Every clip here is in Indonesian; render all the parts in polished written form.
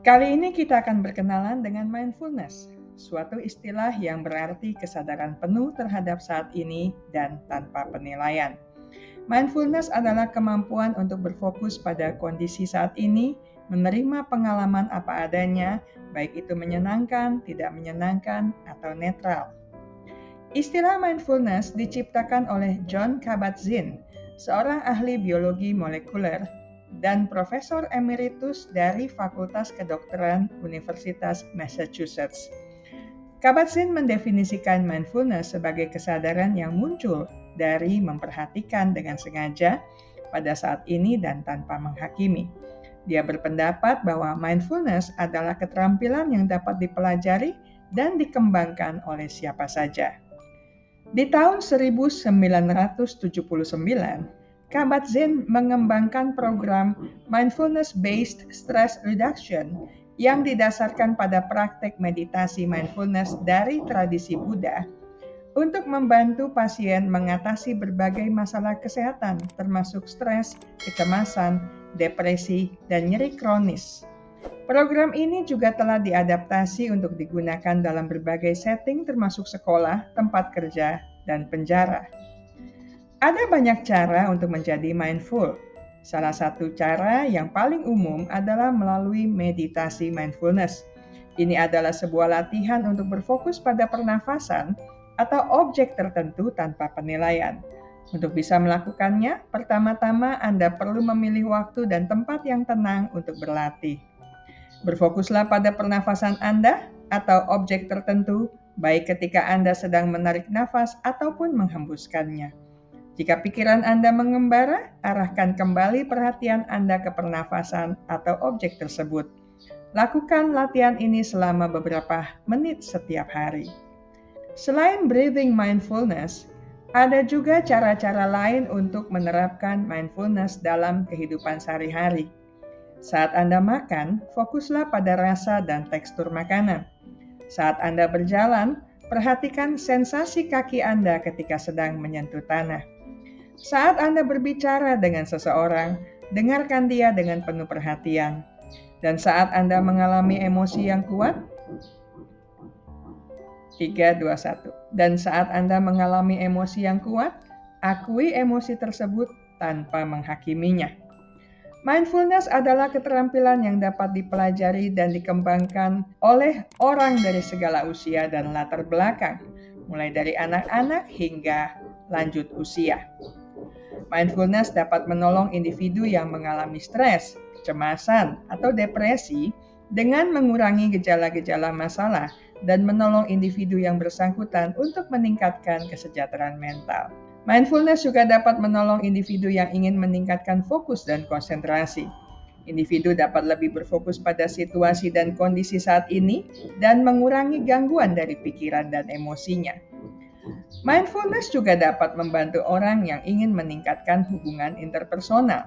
Kali ini kita akan berkenalan dengan mindfulness, suatu istilah yang berarti kesadaran penuh terhadap saat ini dan tanpa penilaian. Mindfulness adalah kemampuan untuk berfokus pada kondisi saat ini, menerima pengalaman apa adanya, baik itu menyenangkan, tidak menyenangkan, atau netral. Istilah mindfulness diciptakan oleh Jon Kabat-Zinn, seorang ahli biologi molekuler dan profesor emeritus dari Fakultas Kedokteran Universitas Massachusetts. Kabat-Zinn mendefinisikan mindfulness sebagai kesadaran yang muncul dari memperhatikan dengan sengaja pada saat ini dan tanpa menghakimi. Dia berpendapat bahwa mindfulness adalah keterampilan yang dapat dipelajari dan dikembangkan oleh siapa saja. Di tahun 1979, Kabat-Zinn mengembangkan program Mindfulness-Based Stress Reduction yang didasarkan pada praktek meditasi mindfulness dari tradisi Buddha untuk membantu pasien mengatasi berbagai masalah kesehatan termasuk stres, kecemasan, depresi, dan nyeri kronis. Program ini juga telah diadaptasi untuk digunakan dalam berbagai setting termasuk sekolah, tempat kerja, dan penjara. Ada banyak cara untuk menjadi mindful. Salah satu cara yang paling umum adalah melalui meditasi mindfulness. Ini adalah sebuah latihan untuk berfokus pada pernafasan atau objek tertentu tanpa penilaian. Untuk bisa melakukannya, pertama-tama Anda perlu memilih waktu dan tempat yang tenang untuk berlatih. Berfokuslah pada pernafasan Anda atau objek tertentu, baik ketika Anda sedang menarik nafas ataupun menghembuskannya. Jika pikiran Anda mengembara, arahkan kembali perhatian Anda ke pernafasan atau objek tersebut. Lakukan latihan ini selama beberapa menit setiap hari. Selain breathing mindfulness, ada juga cara-cara lain untuk menerapkan mindfulness dalam kehidupan sehari-hari. Saat Anda makan, fokuslah pada rasa dan tekstur makanan. Saat Anda berjalan, perhatikan sensasi kaki Anda ketika sedang menyentuh tanah. Saat Anda berbicara dengan seseorang, dengarkan dia dengan penuh perhatian. Dan saat Anda mengalami emosi yang kuat, 3, 2, 1. Dan saat Anda mengalami emosi yang kuat, akui emosi tersebut tanpa menghakiminya. Mindfulness adalah keterampilan yang dapat dipelajari dan dikembangkan oleh orang dari segala usia dan latar belakang, mulai dari anak-anak hingga lanjut usia. Mindfulness dapat menolong individu yang mengalami stres, kecemasan, atau depresi dengan mengurangi gejala-gejala masalah dan menolong individu yang bersangkutan untuk meningkatkan kesejahteraan mental. Mindfulness juga dapat menolong individu yang ingin meningkatkan fokus dan konsentrasi. Individu dapat lebih berfokus pada situasi dan kondisi saat ini dan mengurangi gangguan dari pikiran dan emosinya. Mindfulness juga dapat membantu orang yang ingin meningkatkan hubungan interpersonal.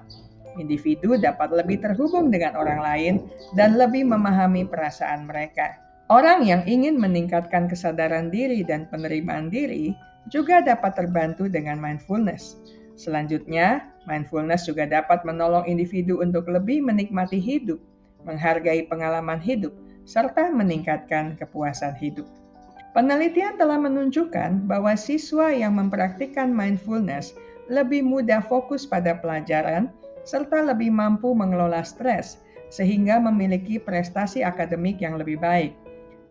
Individu dapat lebih terhubung dengan orang lain dan lebih memahami perasaan mereka. Orang yang ingin meningkatkan kesadaran diri dan penerimaan diri juga dapat terbantu dengan mindfulness. Selanjutnya, mindfulness juga dapat menolong individu untuk lebih menikmati hidup, menghargai pengalaman hidup, serta meningkatkan kepuasan hidup. Penelitian telah menunjukkan bahwa siswa yang mempraktikkan mindfulness lebih mudah fokus pada pelajaran, serta lebih mampu mengelola stres, sehingga memiliki prestasi akademik yang lebih baik.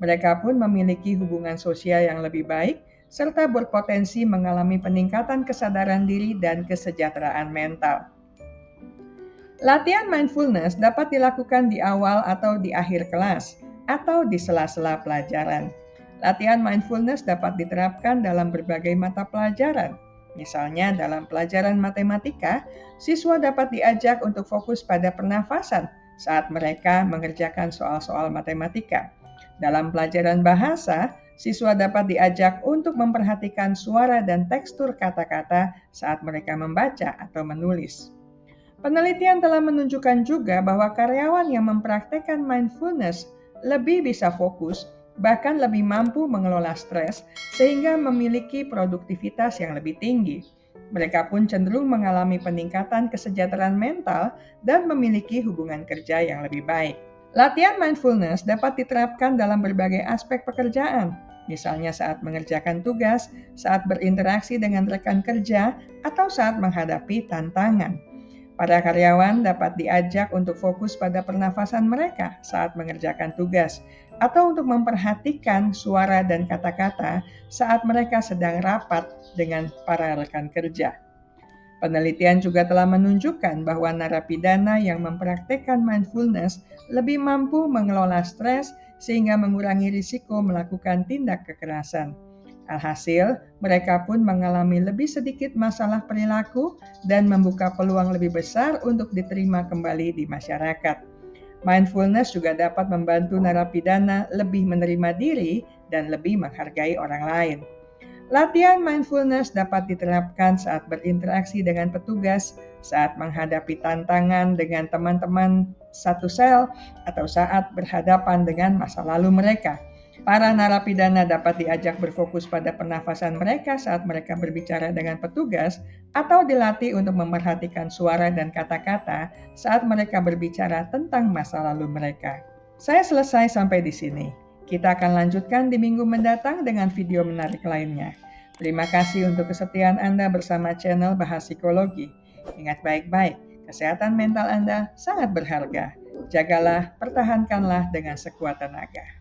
Mereka pun memiliki hubungan sosial yang lebih baik, serta berpotensi mengalami peningkatan kesadaran diri dan kesejahteraan mental. Latihan mindfulness dapat dilakukan di awal atau di akhir kelas, atau di sela-sela pelajaran. Latihan mindfulness dapat diterapkan dalam berbagai mata pelajaran. Misalnya dalam pelajaran matematika, siswa dapat diajak untuk fokus pada pernafasan saat mereka mengerjakan soal-soal matematika. Dalam pelajaran bahasa, siswa dapat diajak untuk memperhatikan suara dan tekstur kata-kata saat mereka membaca atau menulis. Penelitian telah menunjukkan juga bahwa karyawan yang mempraktekkan mindfulness lebih bisa fokus, bahkan lebih mampu mengelola stres, sehingga memiliki produktivitas yang lebih tinggi. Mereka pun cenderung mengalami peningkatan kesejahteraan mental dan memiliki hubungan kerja yang lebih baik. Latihan mindfulness dapat diterapkan dalam berbagai aspek pekerjaan, misalnya saat mengerjakan tugas, saat berinteraksi dengan rekan kerja, atau saat menghadapi tantangan. Para karyawan dapat diajak untuk fokus pada pernafasan mereka saat mengerjakan tugas, atau untuk memperhatikan suara dan kata-kata saat mereka sedang rapat dengan para rekan kerja. Penelitian juga telah menunjukkan bahwa narapidana yang mempraktikkan mindfulness lebih mampu mengelola stres sehingga mengurangi risiko melakukan tindak kekerasan. Alhasil, mereka pun mengalami lebih sedikit masalah perilaku dan membuka peluang lebih besar untuk diterima kembali di masyarakat. Mindfulness juga dapat membantu narapidana lebih menerima diri dan lebih menghargai orang lain. Latihan mindfulness dapat diterapkan saat berinteraksi dengan petugas, saat menghadapi tantangan dengan teman-teman satu sel, atau saat berhadapan dengan masa lalu mereka. Para narapidana dapat diajak berfokus pada pernafasan mereka saat mereka berbicara dengan petugas, atau dilatih untuk memperhatikan suara dan kata-kata saat mereka berbicara tentang masa lalu mereka. Saya selesai sampai di sini. Kita akan lanjutkan di minggu mendatang dengan video menarik lainnya. Terima kasih untuk kesetiaan Anda bersama channel Bahas Psikologi. Ingat baik-baik, kesehatan mental Anda sangat berharga. Jagalah, pertahankanlah dengan sekuat tenaga.